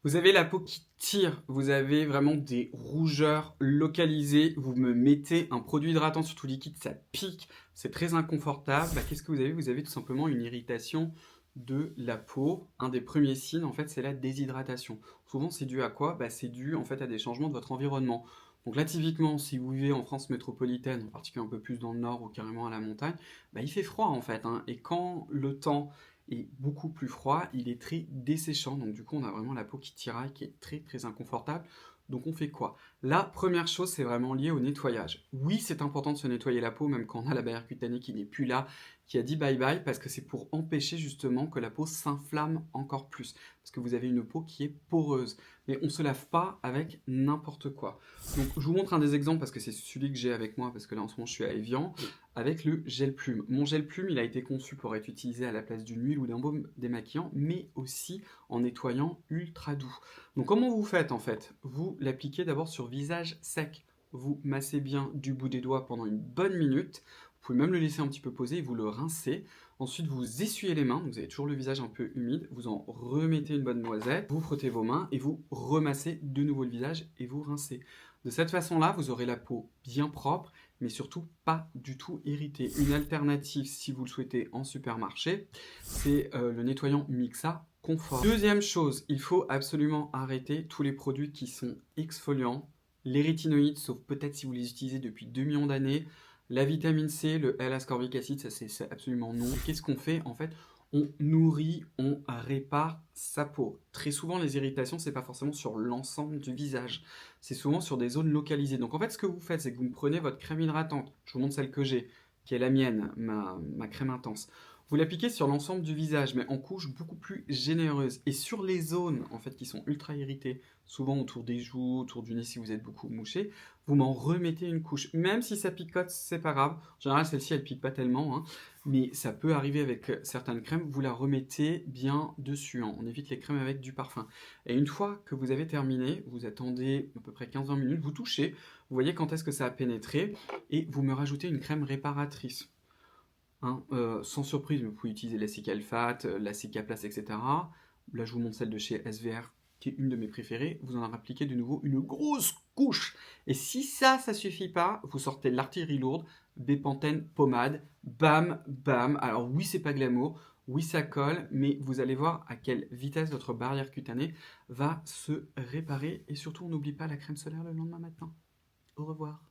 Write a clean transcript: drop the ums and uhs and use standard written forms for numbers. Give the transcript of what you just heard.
Vous avez la peau qui tire, vous avez vraiment des rougeurs localisées, vous me mettez un produit hydratant sur tout liquide, ça pique, c'est très inconfortable. Qu'est-ce que vous avez? Vous avez tout simplement une irritation de la peau. Un des premiers signes, en fait, c'est la déshydratation. Souvent, c'est dû à quoi? C'est dû en fait à des changements de votre environnement. Donc là, typiquement, si vous vivez en France métropolitaine, en particulier un peu plus dans le nord ou carrément à la montagne, il fait froid en fait, hein. Et quand le temps est beaucoup plus froid, il est très desséchant, donc du coup on a vraiment la peau qui tiraille, qui est très très inconfortable. Donc on fait quoi? La première chose, c'est vraiment lié au nettoyage. Oui, c'est important de se nettoyer la peau, même quand on a la barrière cutanée qui n'est plus là, qui a dit bye bye, parce que c'est pour empêcher justement que la peau s'inflamme encore plus, parce que vous avez une peau qui est poreuse. Mais on se lave pas avec n'importe quoi. Donc je vous montre un des exemples, parce que c'est celui que j'ai avec moi, parce que là en ce moment je suis à Evian, avec le gel plume. Mon gel plume, il a été conçu pour être utilisé à la place d'une huile ou d'un baume démaquillant, mais aussi en nettoyant ultra doux. Donc comment vous faites en fait? Vous l'appliquez d'abord sur visage sec. Vous massez bien du bout des doigts pendant une bonne minute. Vous pouvez même le laisser un petit peu poser et vous le rincez. Ensuite, vous essuyez les mains, donc vous avez toujours le visage un peu humide. Vous en remettez une bonne noisette, vous frottez vos mains et vous remassez de nouveau le visage et vous rincez. De cette façon-là, vous aurez la peau bien propre, mais surtout pas du tout irritée. Une alternative, si vous le souhaitez, en supermarché, c'est le nettoyant Mixa Confort. Deuxième chose, il faut absolument arrêter tous les produits qui sont exfoliants, les rétinoïdes, sauf peut-être si vous les utilisez depuis 2 millions d'années, la vitamine C, le L-ascorbic acide, ça c'est absolument non. Qu'est-ce qu'on fait en fait? On nourrit, on répare sa peau. Très souvent, les irritations, c'est pas forcément sur l'ensemble du visage, c'est souvent sur des zones localisées. Donc en fait, ce que vous faites, c'est que vous me prenez votre crème hydratante, je vous montre celle que j'ai, qui est la mienne, ma crème intense. Vous l'appliquez sur l'ensemble du visage, mais en couche beaucoup plus généreuse. Et sur les zones en fait qui sont ultra irritées, souvent autour des joues, autour du nez si vous êtes beaucoup mouché, vous m'en remettez une couche. Même si ça picote, c'est pas grave. En général, celle-ci, elle pique pas tellement, hein, mais ça peut arriver avec certaines crèmes. Vous la remettez bien dessus, hein. On évite les crèmes avec du parfum. Et une fois que vous avez terminé, vous attendez à peu près 15-20 minutes, vous touchez, vous voyez quand est-ce que ça a pénétré, et vous me rajoutez une crème réparatrice. Hein, sans surprise, vous pouvez utiliser la Cicalfate, la Cicaplast, etc. Là, je vous montre celle de chez SVR, qui est une de mes préférées. Vous en appliquez de nouveau une grosse couche. Et si ça suffit pas, vous sortez l'artillerie lourde, Bepanthen pommade, bam, bam. Alors oui, c'est pas glamour, oui, ça colle, mais vous allez voir à quelle vitesse votre barrière cutanée va se réparer. Et surtout, on n'oublie pas la crème solaire le lendemain matin. Au revoir.